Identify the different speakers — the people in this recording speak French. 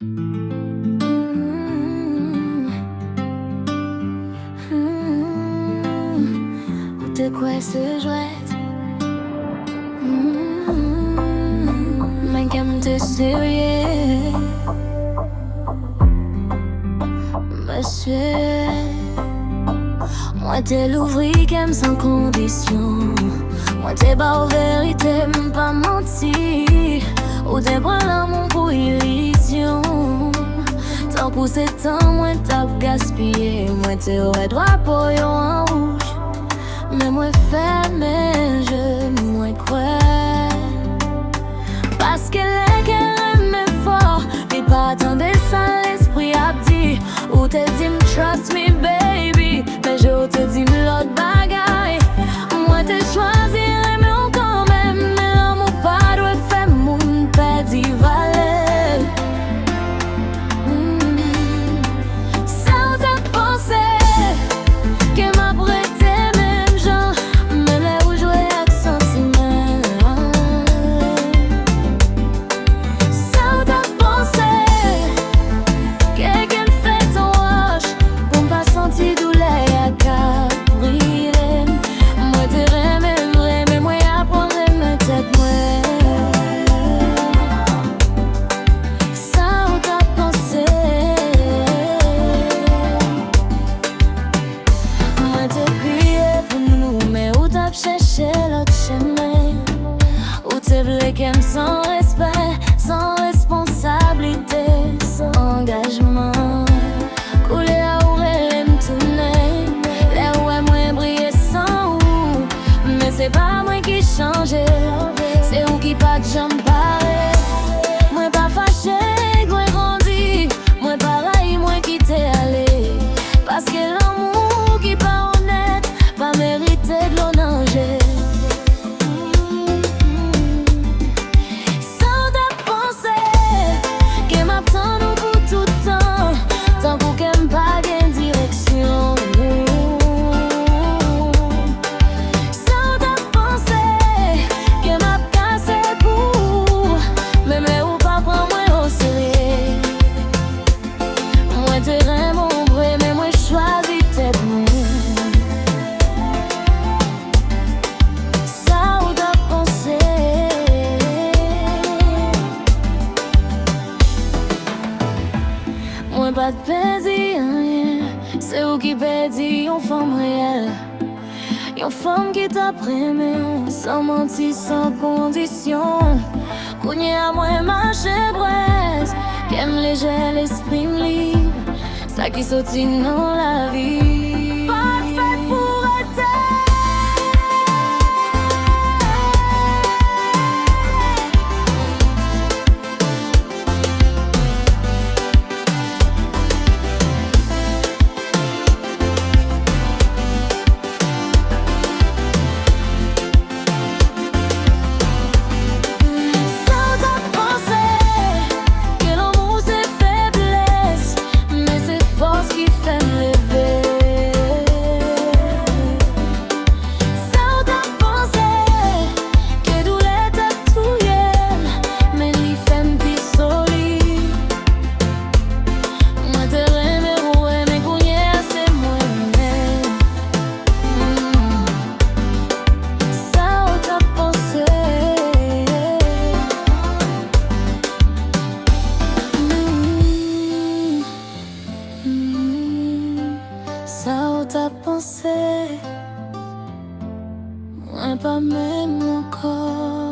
Speaker 1: Où t'es quoi ce jouet? Mais comme t'es sérieux, monsieur. Moi t'es l'ouvri qu'aime sans condition. Moi t'es pas vérité, même pas menti. Ou t'es pas l'amour pour illusion. Tant que c'est temps, moi t'as gaspillé. Moi t'es ouais drapeau yo en rouge. Mais moi ferme je moi quoi. Parce qu'elle est qu'elle aime fort. Mais pas attendre ça l'esprit a dit. Ou t'es dit trust me baby. Mais je te dis l'autre bagaille. Moi t'es choisi mais on quand même. Mais l'amour pas doit faire mon petit valet. Ça on t'a pensé que m'a prêté même genre. Mais là où jouer avec sentiment. Ça on t'a pensé que quelqu'un fait ton roche pour pas sentir douleur à Capri. Moi t'es vrai mais moi apprendre ma tête moi. Ça on t'a pensé. Moi t'es crié pour nous mais où t'as cherché l'autre chemin. Où t'es blé qu'aime sans respect, sans responsabilité, sans engagement. Couler à où elle aime tourner, là où elle moins briller sans ou. Mais c'est pas moi qui change, c'est où qui pas de jambes pareil. Moi pas fâché, moi grandi, moi pareil, moi qui t'ai allé. Parce que l'amour qui pas honnête, pas mérité de l'onanger. Sans ta pensée, que m'attend nous pour tout temps. Tant qu'on qu'aime pas gain direction. Sans ta pensée, que m'a cassé pour. Mais ou pas prendre moi au sérieux. Moi t'es vraiment vrai, mais moi choisis tête moi. Ça ou t'as pensé. Moi pas de plaisir, rien. C'est où qui pédit, une femme réelle. Une femme qui t'a prémé, sans mentir, sans condition. Cougné à moi, marcher braise. Qu'aime léger, l'esprit me libre. Ça qui sortit dans la vie. Pas fait pour être. Sans ta pensée, que l'amour c'est faiblesse, mais c'est force qui fait me lever. Sans ta pensée, que douleur t'a touillé, mais l'y fait me plus solide. Moi te remets ouais, mais cougné c'est moi-même. Ça ou t'as pensé. Ça ou t'as pensé. Moi pas même mon corps.